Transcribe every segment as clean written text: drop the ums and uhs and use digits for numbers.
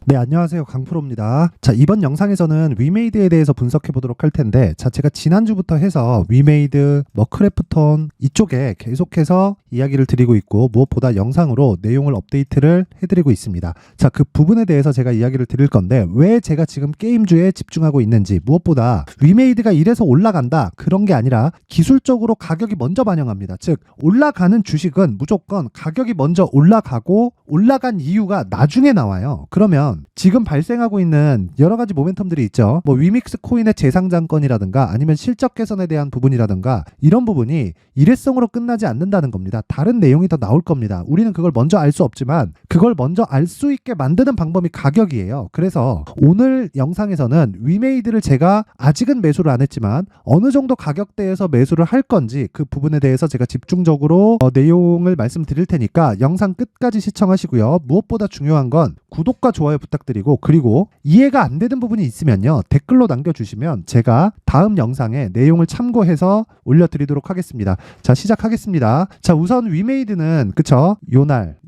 네, 안녕하세요. 강프로입니다. 자, 이번 영상에서는 위메이드에 대해서 분석해 보도록 할 텐데, 자, 제가 지난주부터 해서 위메이드, 크래프톤 이쪽에 계속해서 이야기를 드리고 있고, 무엇보다 영상으로 내용을 업데이트를 해드리고 있습니다. 자, 그 부분에 대해서 제가 이야기를 드릴 건데, 왜 제가 지금 게임주에 집중하고 있는지, 무엇보다 위메이드가 이래서 올라간다, 그런 게 아니라 기술적으로 가격이 먼저 반영합니다. 즉, 올라가는 주식은 무조건 가격이 먼저 올라가고, 올라간 이유가 나중에 나와요. 그러면 지금 발생하고 있는 여러 가지 모멘텀들이 있죠. 위믹스 코인의 재상장권이라든가 아니면 실적 개선에 대한 부분이라든가 이런 부분이 일회성으로 끝나지 않는다는 겁니다. 다른 내용이 더 나올 겁니다. 우리는 그걸 먼저 알 수 없지만 그걸 먼저 알 수 있게 만드는 방법이 가격이에요. 그래서 오늘 영상에서는 위메이드를 제가 아직은 매수를 안 했지만 어느 정도 가격대에서 매수를 할 건지 그 부분에 대해서 제가 집중적으로 내용을 말씀드릴 테니까 영상 끝까지 시청하시고요. 무엇보다 중요한 건 구독과 좋아요 부탁드리고, 그리고 이해가 안 되는 부분이 있으면요 댓글로 남겨주시면 제가 다음 영상에 내용을 참고해서 올려드리도록 하겠습니다. 자, 시작하겠습니다. 자, 우선 위메이드는 그쵸, 요날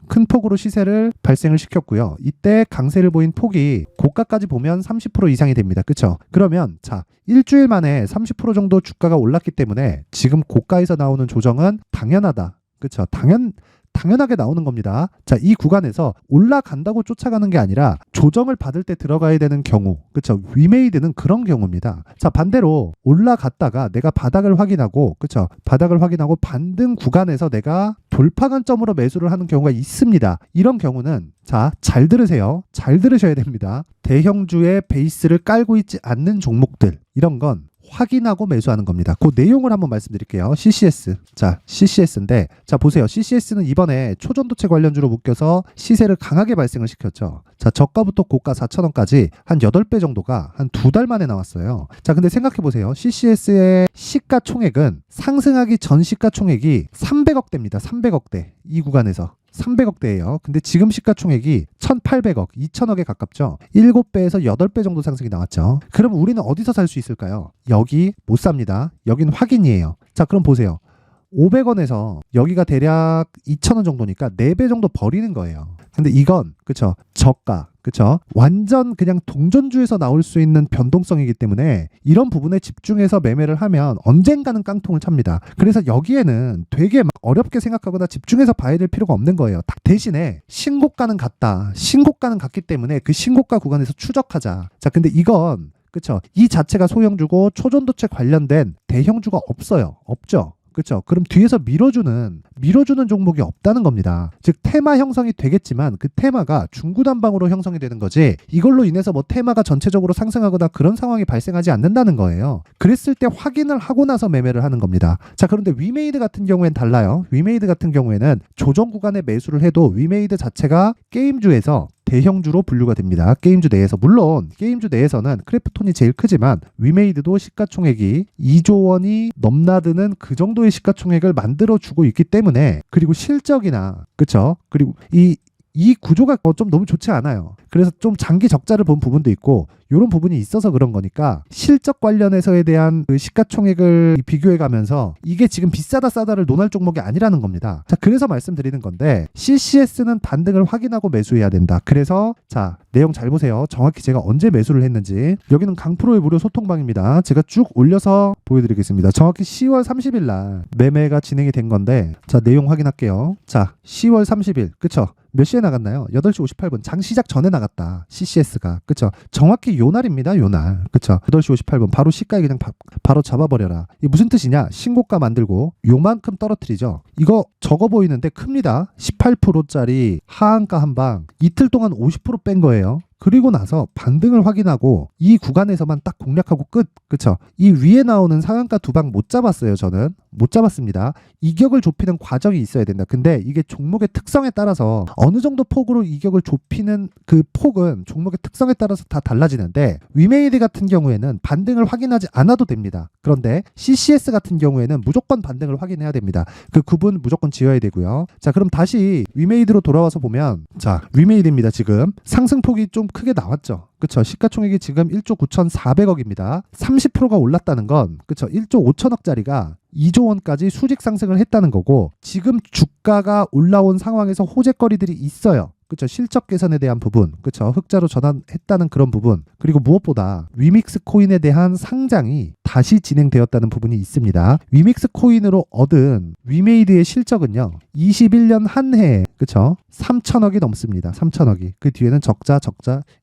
큰 폭으로 시세를 발생을 시켰고요. 이때 강세를 보인 폭이 고가까지 보면 30% 이상이 됩니다. 그쵸? 그러면 자, 일주일 만에 30% 정도 주가가 올랐기 때문에 지금 고가에서 나오는 조정은 당연하다. 그쵸? 당연하게 나오는 겁니다. 자, 이 구간에서 올라간다고 쫓아가는 게 아니라 조정을 받을 때 들어가야 되는 경우, 그쵸? 위메이드는 그런 경우입니다. 자, 반대로 올라갔다가 내가 바닥을 확인하고, 그쵸? 바닥을 확인하고 반등 구간에서 내가 돌파 관점으로 매수를 하는 경우가 있습니다. 이런 경우는 자, 잘 들으세요. 잘 들으셔야 됩니다. 대형주의 베이스를 깔고 있지 않는 종목들, 이런 건 확인하고 매수하는 겁니다. 그 내용을 한번 말씀드릴게요. CCS. 자, CCS인데, 자, 보세요. CCS는 이번에 초전도체 관련주로 묶여서 시세를 강하게 발생을 시켰죠. 자, 저가부터 고가 4,000원까지 한 8배 정도가 한 2달 만에 나왔어요. 자, 근데 생각해 보세요. CCS의 시가총액은 상승하기 전 시가총액이 300억대입니다. 300억대. 이 구간에서. 300억대예요. 근데 지금 시가총액이 1,800억, 2,000억에 가깝죠. 7배에서 8배 정도 상승이 나왔죠. 그럼 우리는 어디서 살 수 있을까요? 여기 못 삽니다. 여긴 확인이에요. 자, 그럼 보세요. 500원에서 여기가 대략 2,000원 정도니까 4배 정도 버리는 거예요. 근데 이건 그쵸, 저가, 그쵸, 완전 그냥 동전주에서 나올 수 있는 변동성이기 때문에 이런 부분에 집중해서 매매를 하면 언젠가는 깡통을 찹니다. 그래서 여기에는 되게 막 어렵게 생각하거나 집중해서 봐야 될 필요가 없는 거예요. 대신에 신고가는 같다. 신고가는 같기 때문에 그 신고가 구간에서 추적하자. 자, 근데 이건 그쵸, 이 자체가 소형주고 초전도체 관련된 대형주가 없어요. 없죠. 그렇죠. 그럼 뒤에서 밀어주는 종목이 없다는 겁니다. 즉 테마 형성이 되겠지만 그 테마가 중구난방으로 형성이 되는 거지, 이걸로 인해서 테마가 전체적으로 상승하거나 그런 상황이 발생하지 않는다는 거예요. 그랬을 때 확인을 하고 나서 매매를 하는 겁니다. 자, 그런데 위메이드 같은 경우엔 달라요. 위메이드 같은 경우에는 조정 구간에 매수를 해도 위메이드 자체가 게임주에서 대형주로 분류가 됩니다. 게임주 내에서. 물론 게임주 내에서는 크래프톤이 제일 크지만 위메이드도 시가총액이 2조 원이 넘나드는 그 정도의 시가총액을 만들어주고 있기 때문에, 그리고 실적이나 그쵸, 그리고 이 구조가 좀 너무 좋지 않아요. 그래서 좀 장기 적자를 본 부분도 있고 이런 부분이 있어서 그런 거니까 실적 관련해서에 대한 그 시가총액을 비교해 가면서 이게 지금 비싸다 싸다를 논할 종목이 아니라는 겁니다. 자, 그래서 말씀드리는 건데 CCS는 반등을 확인하고 매수해야 된다. 그래서 자, 내용 잘 보세요. 정확히 제가 언제 매수를 했는지. 여기는 강프로의 무료 소통방입니다. 제가 쭉 올려서 보여드리겠습니다. 정확히 10월 30일 날 매매가 진행이 된 건데, 자, 내용 확인할게요. 자, 10월 30일 그쵸? 몇 시에 나갔나요? 8시 58분. 장 시작 전에 나갔다. CCS가. 그쵸? 정확히 요 날입니다. 요 날. 그쵸? 8시 58분. 바로 시가에 그냥 바로 잡아버려라. 이게 무슨 뜻이냐? 신고가 만들고 요만큼 떨어뜨리죠. 이거 적어 보이는데 큽니다. 18%짜리 하한가 한 방. 이틀 동안 50% 뺀 거예요. 그리고 나서 반등을 확인하고 이 구간에서만 딱 공략하고 끝. 그쵸? 이 위에 나오는 상한가 두 방 못 잡았어요. 저는 못 잡았습니다. 이격을 좁히는 과정이 있어야 된다. 근데 이게 종목의 특성에 따라서 어느 정도 폭으로 이격을 좁히는 그 폭은 종목의 특성에 따라서 다 달라지는데, 위메이드 같은 경우에는 반등을 확인하지 않아도 됩니다. 그런데 CCS 같은 경우에는 무조건 반등을 확인해야 됩니다. 그 구분 무조건 지어야 되고요. 자, 그럼 다시 위메이드로 돌아와서 보면, 자, 위메이드입니다. 지금 상승폭이 좀 크게 나왔죠. 그쵸? 시가총액이 지금 1조 9,400억입니다. 30%가 올랐다는 건 그쵸? 1조 5천억짜리가 2조 원까지 수직 상승을 했다는 거고, 지금 주가가 올라온 상황에서 호재거리들이 있어요. 그쵸? 실적 개선에 대한 부분, 그쵸? 흑자로 전환했다는 그런 부분, 그리고 무엇보다 위믹스 코인에 대한 상장이 다시 진행되었다는 부분이 있습니다. 위믹스 코인으로 얻은 위메이드의 실적은요, 21년 한 해에, 그쵸? 3천억이 넘습니다. 3천억이. 그 뒤에는 적자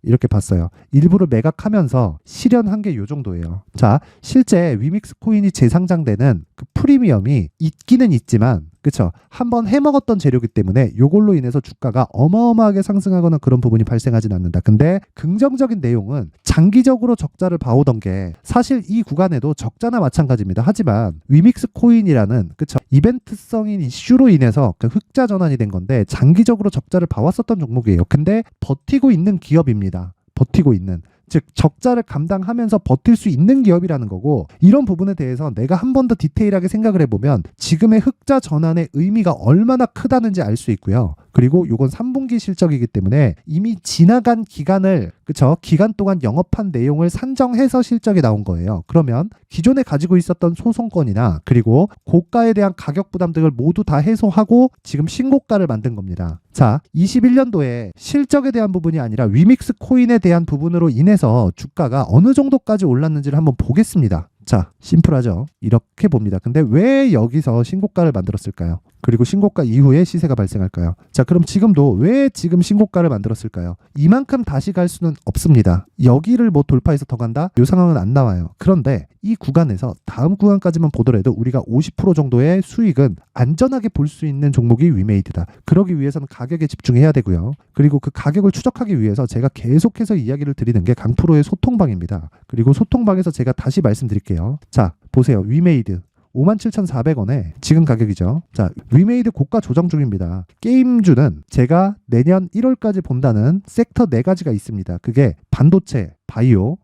이렇게 봤어요. 일부를 매각하면서 실현한 게 요 정도예요. 자, 실제 위믹스 코인이 재상장되는 그 프리미엄이 있기는 있지만, 그쵸? 한번 해먹었던 재료이기 때문에 요걸로 인해서 주가가 어마어마하게 상승하거나 그런 부분이 발생하진 않는다. 근데 긍정적인 내용은 장기적으로 적자를 봐오던 게 사실 이 구간에도 적자나 마찬가지입니다. 하지만 위믹스 코인이라는, 그쵸? 이벤트성인 이슈로 인해서 그 흑자 전환이 된 건데 장기적으로 적자를 봐왔었던 종목이에요. 근데 버티고 있는 기업입니다. 버티고 있는. 즉 적자를 감당하면서 버틸 수 있는 기업이라는 거고, 이런 부분에 대해서 내가 한 번 더 디테일하게 생각을 해보면 지금의 흑자 전환의 의미가 얼마나 크다는지 알 수 있고요. 그리고 요건 3분기 실적이기 때문에 이미 지나간 기간을, 그쵸? 기간 동안 영업한 내용을 산정해서 실적이 나온 거예요. 그러면 기존에 가지고 있었던 소송권이나 그리고 고가에 대한 가격 부담 등을 모두 다 해소하고 지금 신고가를 만든 겁니다. 자, 21년도에 실적에 대한 부분이 아니라 위믹스 코인에 대한 부분으로 인해서 주가가 어느 정도까지 올랐는지를 한번 보겠습니다. 자, 심플하죠? 이렇게 봅니다. 근데 왜 여기서 신고가를 만들었을까요? 그리고 신고가 이후에 시세가 발생할까요? 자, 그럼 지금도 왜 지금 신고가를 만들었을까요? 이만큼 다시 갈 수는 없습니다. 여기를 뭐 돌파해서 더 간다? 이 상황은 안 나와요. 그런데 이 구간에서 다음 구간까지만 보더라도 우리가 50% 정도의 수익은 안전하게 볼 수 있는 종목이 위메이드다. 그러기 위해서는 가격에 집중해야 되고요. 그리고 그 가격을 추적하기 위해서 제가 계속해서 이야기를 드리는 게 강프로의 소통방입니다. 그리고 소통방에서 제가 다시 말씀드릴게요. 자, 보세요. 위메이드 57,400원에 지금 가격이죠. 자, 위메이드 고가 조정 중입니다. 게임주는 제가 내년 1월까지 본다는 섹터 4가지가 있습니다. 그게 반도체, 바이오,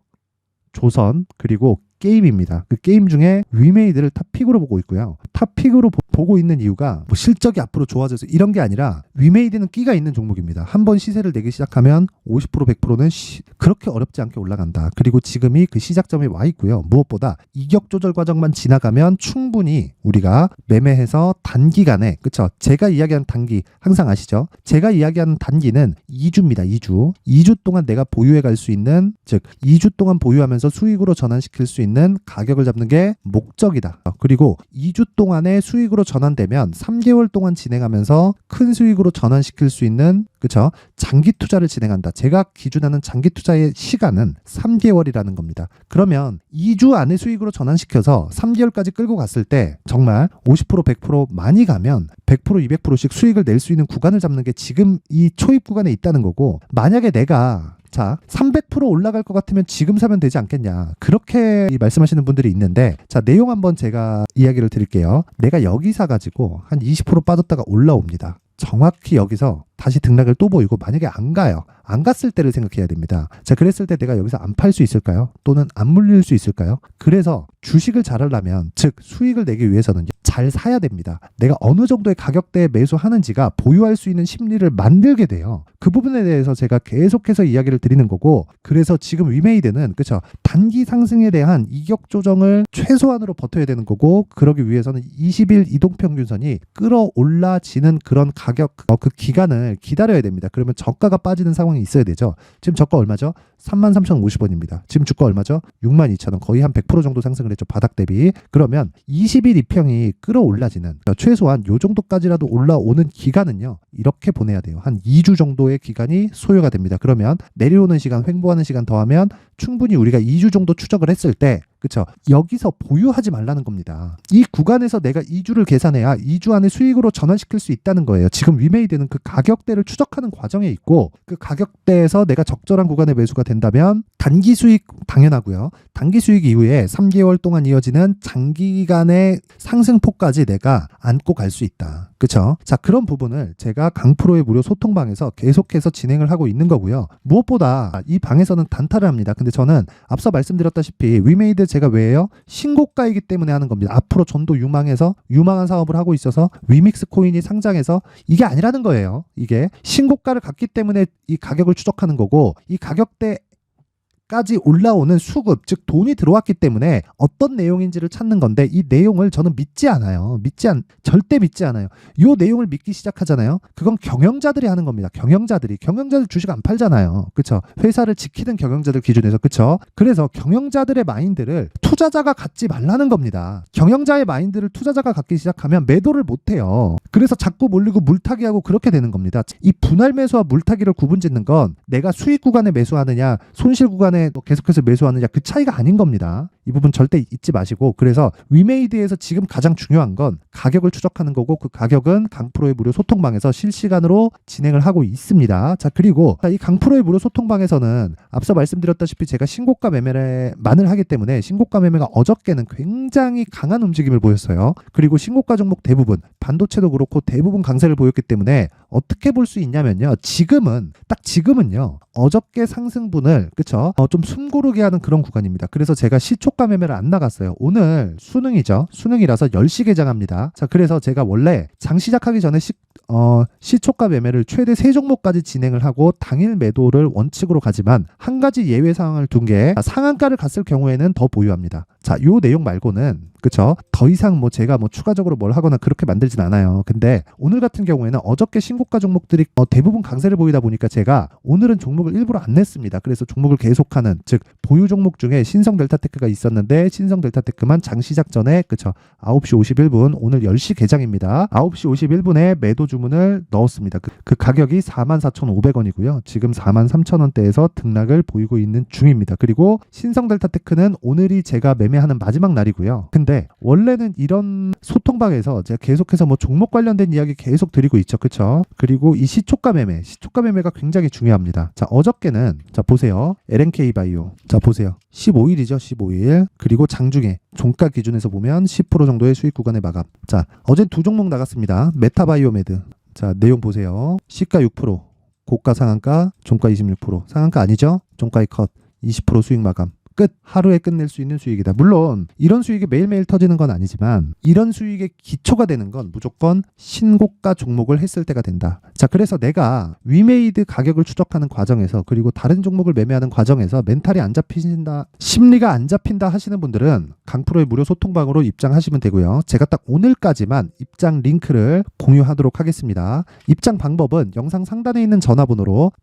조선, 그리고 게임입니다. 그 게임 중에 위메이드를 탑픽으로 보고 있고요. 탑픽으로 보고 있는 이유가 뭐 실적이 앞으로 좋아져서 이런 게 아니라 위메이드는 끼가 있는 종목입니다. 한번 시세를 내기 시작하면 50% 100%는 그렇게 어렵지 않게 올라간다. 그리고 지금이 그 시작점에 와 있고요. 무엇보다 이격 조절 과정만 지나가면 충분히 우리가 매매해서 단기간에, 그쵸? 제가 이야기하는 단기 항상 아시죠? 제가 이야기하는 단기는 2주입니다. 2주 동안 내가 보유해 갈 수 있는, 즉 2주 동안 보유하면서 수익으로 전환시킬 수 있는 가격을 잡는 게 목적이다. 그리고 2주 동안의 수익으로 전환되면 3개월 동안 진행하면서 큰 수익으로 전환시킬 수 있는, 그쵸? 장기 투자를 진행한다. 제가 기준하는 장기 투자의 시간은 3개월이라는 겁니다. 그러면 2주 안에 수익으로 전환시켜서 3개월까지 끌고 갔을 때 정말 50% 100% 많이 가면 100% 200%씩 수익을 낼 수 있는 구간을 잡는 게 지금 이 초입 구간에 있다는 거고, 만약에 내가 자, 300% 올라갈 것 같으면 지금 사면 되지 않겠냐, 그렇게 말씀하시는 분들이 있는데, 자, 내용 한번 제가 이야기를 드릴게요. 내가 여기 사가지고 한 20% 빠졌다가 올라옵니다. 정확히 여기서 다시 등락을 또 보이고 만약에 안 가요. 안 갔을 때를 생각해야 됩니다. 자, 그랬을 때 내가 여기서 안 팔 수 있을까요? 또는 안 물릴 수 있을까요? 그래서 주식을 잘 하려면, 즉 수익을 내기 위해서는 잘 사야 됩니다. 내가 어느 정도의 가격대에 매수하는지가 보유할 수 있는 심리를 만들게 돼요. 그 부분에 대해서 제가 계속해서 이야기를 드리는 거고, 그래서 지금 위메이드는, 그쵸? 단기 상승에 대한 이격 조정을 최소한으로 버텨야 되는 거고, 그러기 위해서는 20일 이동평균선이 끌어올라지는 그런 가격, 그 기간을 기다려야 됩니다. 그러면 저가가 빠지는 상황이 있어야 되죠. 지금 저가 얼마죠? 33,050원입니다. 지금 주가 얼마죠? 62,000원. 거의 한 100% 정도 상승을 했죠. 바닥 대비. 그러면 20일 이평이 끌어올라지는, 그러니까 최소한 요 정도까지라도 올라오는 기간은요, 이렇게 보내야 돼요. 한 2주 정도의 기간이 소요가 됩니다. 그러면 내려오는 시간, 횡보하는 시간 더하면 충분히 우리가 2주 정도 추적을 했을 때, 그쵸? 여기서 보유하지 말라는 겁니다. 이 구간에서 내가 2주를 계산해야 2주 안에 수익으로 전환시킬 수 있다는 거예요. 지금 위메이드는 그 가격대를 추적하는 과정에 있고, 그 가격대에서 내가 적절한 구간에 매수가 된다면 단기 수익 당연하고요. 단기 수익 이후에 3개월 동안 이어지는 장기간의 상승폭까지 내가 안고 갈 수 있다. 그쵸? 자, 그런 부분을 제가 강프로의 무료 소통방에서 계속해서 진행을 하고 있는 거고요. 무엇보다 이 방에서는 단타를 합니다. 근데 저는 앞서 말씀드렸다시피 위메이드 제가 왜 해요? 신고가이기 때문에 하는 겁니다. 앞으로 전도 유망한 사업을 하고 있어서 위믹스 코인이 상장해서 이게 아니라는 거예요. 이게 신고가를 갔기 때문에 이 가격을 추적하는 거고, 이 가격대 까지 올라오는 수급, 즉 돈이 들어왔기 때문에 어떤 내용인지를 찾는 건데 이 내용을 저는 믿지 않아요. 절대 믿지 않아요. 이 내용을 믿기 시작하잖아요. 그건 경영자들이 하는 겁니다. 경영자들 주식 안 팔잖아요. 그렇죠? 회사를 지키는 경영자들 기준에서 그렇죠? 그래서 경영자들의 마인드를 투자자가 갖지 말라는 겁니다. 경영자의 마인드를 투자자가 갖기 시작하면 매도를 못 해요. 그래서 자꾸 몰리고 물타기하고 그렇게 되는 겁니다. 이 분할 매수와 물타기를 구분짓는 건 내가 수익 구간에 매수하느냐 손실 구간에 계속해서 매수하느냐 그 차이가 아닌 겁니다. 이 부분 절대 잊지 마시고 그래서 위메이드에서 지금 가장 중요한 건 가격을 추적하는 거고 그 가격은 강프로의 무료 소통방에서 실시간으로 진행을 하고 있습니다. 자 그리고 이 강프로의 무료 소통방에서는 앞서 말씀드렸다시피 제가 신고가 매매만을 하기 때문에 신고가 매매가 어저께는 굉장히 강한 움직임을 보였어요. 그리고 신고가 종목 대부분 반도체도 그렇고 대부분 강세를 보였기 때문에 어떻게 볼 수 있냐면요. 지금은요. 어저께 상승분을 그쵸? 좀 숨고르게 하는 그런 구간입니다. 그래서 제가 시초가 매매를 안 나갔어요. 오늘 수능이죠. 수능이라서 10시 개장합니다. 자, 그래서 제가 원래 장 시작하기 전에 시초가 매매를 최대 3종목까지 진행을 하고 당일 매도를 원칙으로 가지만 한 가지 예외 상황을 둔 게 상한가를 갔을 경우에는 더 보유합니다. 자, 요 내용 말고는 그쵸? 더 이상 제가 추가적으로 뭘 하거나 그렇게 만들진 않아요. 근데 오늘 같은 경우에는 어저께 신고가 종목들이 대부분 강세를 보이다 보니까 제가 오늘은 종목을 일부러 안 냈습니다. 그래서 종목을 계속하는 즉 보유 종목 중에 신성 델타테크가 있었는데 신성 델타테크만 장 시작 전에 그쵸? 9시 51분 오늘 10시 개장입니다. 9시 51분에 매도 주문을 넣었습니다. 그 가격이 44,500원이고요. 지금 43,000원대에서 등락을 보이고 있는 중입니다. 그리고 신성 델타테크는 오늘이 제가 매매하는 마지막 날이고요. 근데 원래는 이런 소통방에서 제가 계속해서 종목 관련된 이야기 계속 드리고 있죠. 그쵸? 그리고 이 시초가 매매가 굉장히 중요합니다. 자, 어저께는 자 보세요. LNK 바이오. 자 보세요. 15일이죠. 15일. 그리고 장중에 종가 기준에서 보면 10% 정도의 수익 구간의 마감. 자, 어젠 두 종목 나갔습니다. 메타바이오메드. 자, 내용 보세요. 시가 6%, 고가 상한가, 종가 26%. 상한가 아니죠? 종가의 컷. 20% 수익 마감. 끝. 하루에 끝낼 수 있는 수익이다. 물론 이런 수익이 매일매일 터지는 건 아니지만 이런 수익의 기초가 되는 건 무조건 신고가 종목을 했을 때가 된다. 자, 그래서 내가 위메이드 가격을 추적하는 과정에서 그리고 다른 종목을 매매하는 과정에서 멘탈이 안 잡힌다, 심리가 안 잡힌다 하시는 분들은 강프로의 무료 소통방으로 입장하시면 되고요. 제가 딱 오늘까지만 입장 링크를 공유하도록 하겠습니다. 입장 방법은 영상 상단에 있는 전화번호로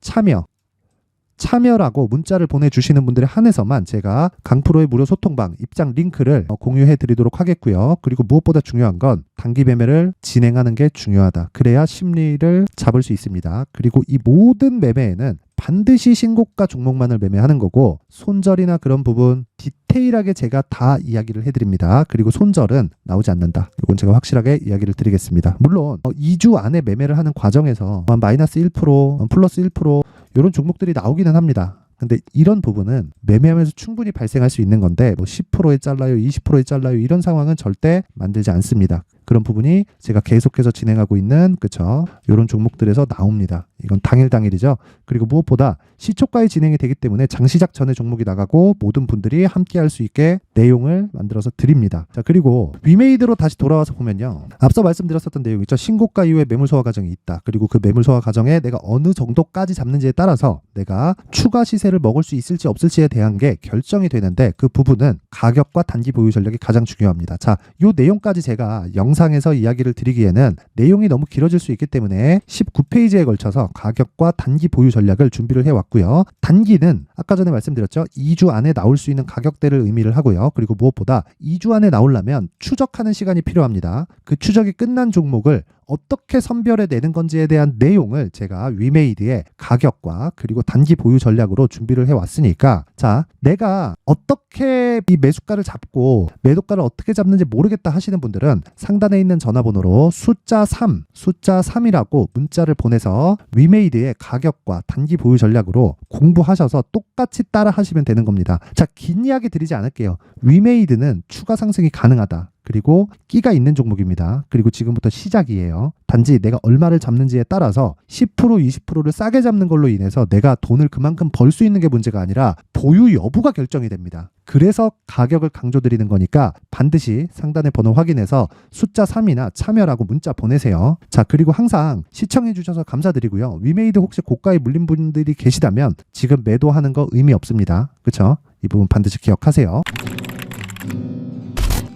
참여라고 문자를 보내주시는 분들에 한해서만 제가 강프로의 무료 소통방 입장 링크를 공유해 드리도록 하겠고요. 그리고 무엇보다 중요한 건 단기 매매를 진행하는 게 중요하다. 그래야 심리를 잡을 수 있습니다. 그리고 이 모든 매매에는 반드시 신고가 종목만을 매매하는 거고 손절이나 그런 부분 디테일하게 제가 다 이야기를 해드립니다. 그리고 손절은 나오지 않는다. 이건 제가 확실하게 이야기를 드리겠습니다. 물론 2주 안에 매매를 하는 과정에서 마이너스 1%, 플러스 1% 이런 종목들이 나오기는 합니다. 근데 이런 부분은 매매하면서 충분히 발생할 수 있는 건데 10%에 잘라요, 20%에 잘라요 이런 상황은 절대 만들지 않습니다. 그런 부분이 제가 계속해서 진행하고 있는 그쵸? 이런 종목들에서 나옵니다. 이건 당일이죠. 그리고 무엇보다 시초가에 진행이 되기 때문에 장시작 전에 종목이 나가고 모든 분들이 함께 할 수 있게 내용을 만들어서 드립니다. 자, 그리고 위메이드로 다시 돌아와서 보면요. 앞서 말씀드렸었던 내용 있죠. 신고가 이후에 매물 소화 과정이 있다. 그리고 그 매물 소화 과정에 내가 어느 정도까지 잡는지에 따라서 내가 추가 시세를 먹을 수 있을지 없을지에 대한 게 결정이 되는데 그 부분은 가격과 단기 보유 전략이 가장 중요합니다. 자, 이 내용까지 제가 영상에서 이야기를 드리기에는 내용이 너무 길어질 수 있기 때문에 19페이지에 걸쳐서 가격과 단기 보유 전략을 준비를 해왔고요. 단기는 아까 전에 말씀드렸죠. 2주 안에 나올 수 있는 가격대를 의미를 하고요. 그리고 무엇보다 2주 안에 나오려면 추적하는 시간이 필요합니다. 그 추적이 끝난 종목을 어떻게 선별해내는 건지에 대한 내용을 제가 위메이드의 가격과 그리고 단기 보유 전략으로 준비를 해왔으니까 자, 내가 어떻게 이 매수가를 잡고 매도가를 어떻게 잡는지 모르겠다 하시는 분들은 상단에 있는 전화번호로 숫자 3이라고 문자를 보내서 위메이드의 가격과 단기 보유 전략으로 공부하셔서 똑같이 따라 하시면 되는 겁니다. 자, 긴 이야기 드리지 않을게요. 위메이드는 추가 상승이 가능하다. 그리고 끼가 있는 종목입니다. 그리고 지금부터 시작이에요. 단지 내가 얼마를 잡는지에 따라서 10% 20%를 싸게 잡는 걸로 인해서 내가 돈을 그만큼 벌 수 있는 게 문제가 아니라 보유 여부가 결정이 됩니다. 그래서 가격을 강조드리는 거니까 반드시 상단의 번호 확인해서 숫자 3이나 참여라고 문자 보내세요. 자, 그리고 항상 시청해 주셔서 감사드리고요. 위메이드 혹시 고가에 물린 분들이 계시다면 지금 매도하는 거 의미 없습니다. 그렇죠? 이 부분 반드시 기억하세요.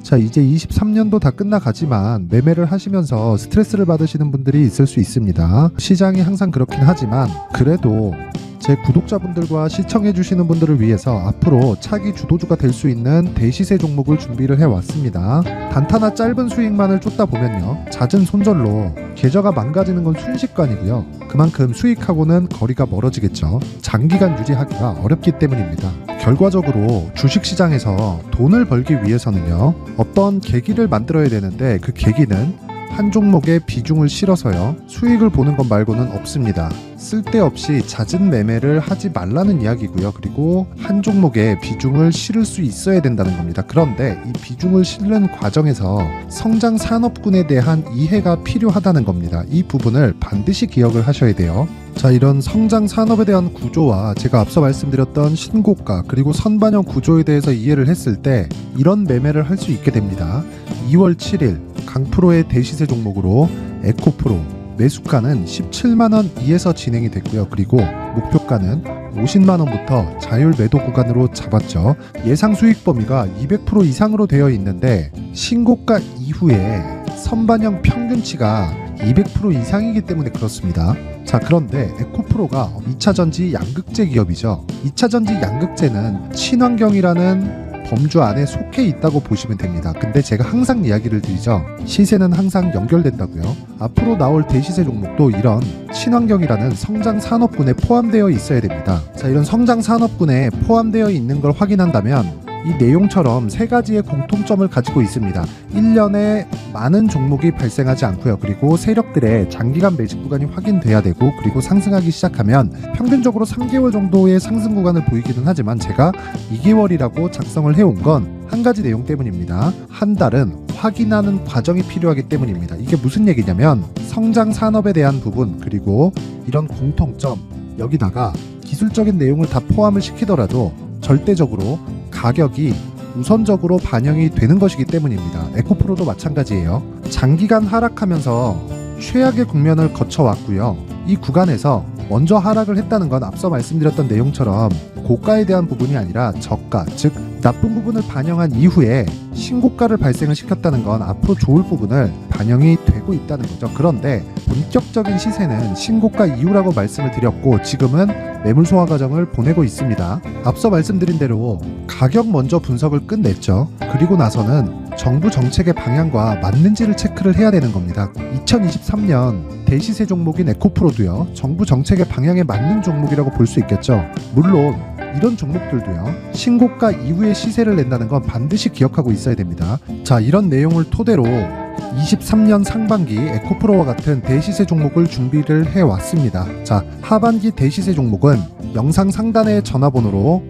자, 이제 23년도 다 끝나가지만 매매를 하시면서 스트레스를 받으시는 분들이 있을 수 있습니다. 시장이 항상 그렇긴 하지만 그래도 제 구독자분들과 시청해주시는 분들을 위해서 앞으로 차기 주도주가 될 수 있는 대시세 종목을 준비를 해왔습니다. 단타나 짧은 수익만을 쫓다 보면요, 잦은 손절로 계좌가 망가지는 건 순식간이고요. 그만큼 수익하고는 거리가 멀어지겠죠. 장기간 유지하기가 어렵기 때문입니다. 결과적으로 주식시장에서 돈을 벌기 위해서는요, 어떤 계기를 만들어야 되는데 그 계기는 한 종목에 비중을 실어서요, 수익을 보는 것 말고는 없습니다. 쓸데없이 잦은 매매를 하지 말라는 이야기고요. 그리고 한 종목에 비중을 실을 수 있어야 된다는 겁니다. 그런데 이 비중을 실는 과정에서 성장 산업군에 대한 이해가 필요하다는 겁니다. 이 부분을 반드시 기억을 하셔야 돼요. 자, 이런 성장 산업에 대한 구조와 제가 앞서 말씀드렸던 신고가 그리고 선반영 구조에 대해서 이해를 했을 때 이런 매매를 할 수 있게 됩니다. 2월 7일 강프로의 대시세 종목으로 에코프로 매수가는 17만원 이에서 진행이 됐고요. 그리고 목표가는 50만원부터 자율 매도 구간으로 잡았죠. 예상 수익 범위가 200% 이상으로 되어 있는데 신고가 이후에 선반영 평균치가 200% 이상이기 때문에 그렇습니다. 자, 그런데 에코프로가 2차전지 양극재 기업이죠. 2차전지 양극재는 친환경이라는 범주 안에 속해 있다고 보시면 됩니다. 근데 제가 항상 이야기를 드리죠. 시세는 항상 연결된다고요. 앞으로 나올 대시세 종목도 이런 친환경이라는 성장 산업군에 포함되어 있어야 됩니다. 자, 이런 성장 산업군에 포함되어 있는 걸 확인한다면 이 내용처럼 세 가지의 공통점을 가지고 있습니다. 1년에 많은 종목이 발생하지 않고요. 그리고 세력들의 장기간 매집 구간이 확인돼야 되고, 그리고 상승하기 시작하면 평균적으로 3개월 정도의 상승 구간을 보이기는 하지만 제가 2개월이라고 작성을 해온 건 한 가지 내용 때문입니다. 한 달은 확인하는 과정이 필요하기 때문입니다. 이게 무슨 얘기냐면 성장 산업에 대한 부분, 그리고 이런 공통점, 여기다가 기술적인 내용을 다 포함을 시키더라도 절대적으로 가격이 우선적으로 반영이 되는 것이기 때문입니다. 에코프로도 마찬가지예요. 장기간 하락하면서 최악의 국면을 거쳐왔고요. 이 구간에서 먼저 하락을 했다는 건 앞서 말씀드렸던 내용처럼 고가에 대한 부분이 아니라 저가, 즉 나쁜 부분을 반영한 이후에 신고가를 발생을 시켰다는 건 앞으로 좋을 부분을 반영이 되고 있다는 거죠. 그런데 본격적인 시세는 신고가 이후라고 말씀을 드렸고 지금은 매물 소화 과정을 보내고 있습니다. 앞서 말씀드린 대로 가격 먼저 분석을 끝냈죠. 그리고 나서는 정부 정책의 방향과 맞는지를 체크를 해야 되는 겁니다. 2023년 대시세 종목인 에코프로도요, 정부 정책의 방향에 맞는 종목이라고 볼 수 있겠죠. 물론 이런 종목들도요, 신고가 이후에 시세를 낸다는 건 반드시 기억하고 있어야 됩니다. 자, 이런 내용을 토대로 23년 상반기 에코프로와 같은 대시세 종목을 준비를 해왔습니다. 자, 하반기 대시세 종목은 영상 상단의 전화번호로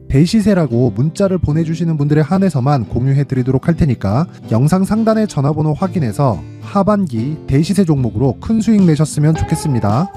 대시세라고 문자를 보내주시는 분들에 한해서만 공유해드리도록 할 테니까 영상 상단의 전화번호 확인해서 하반기 대시세 종목으로 큰 수익 내셨으면 좋겠습니다.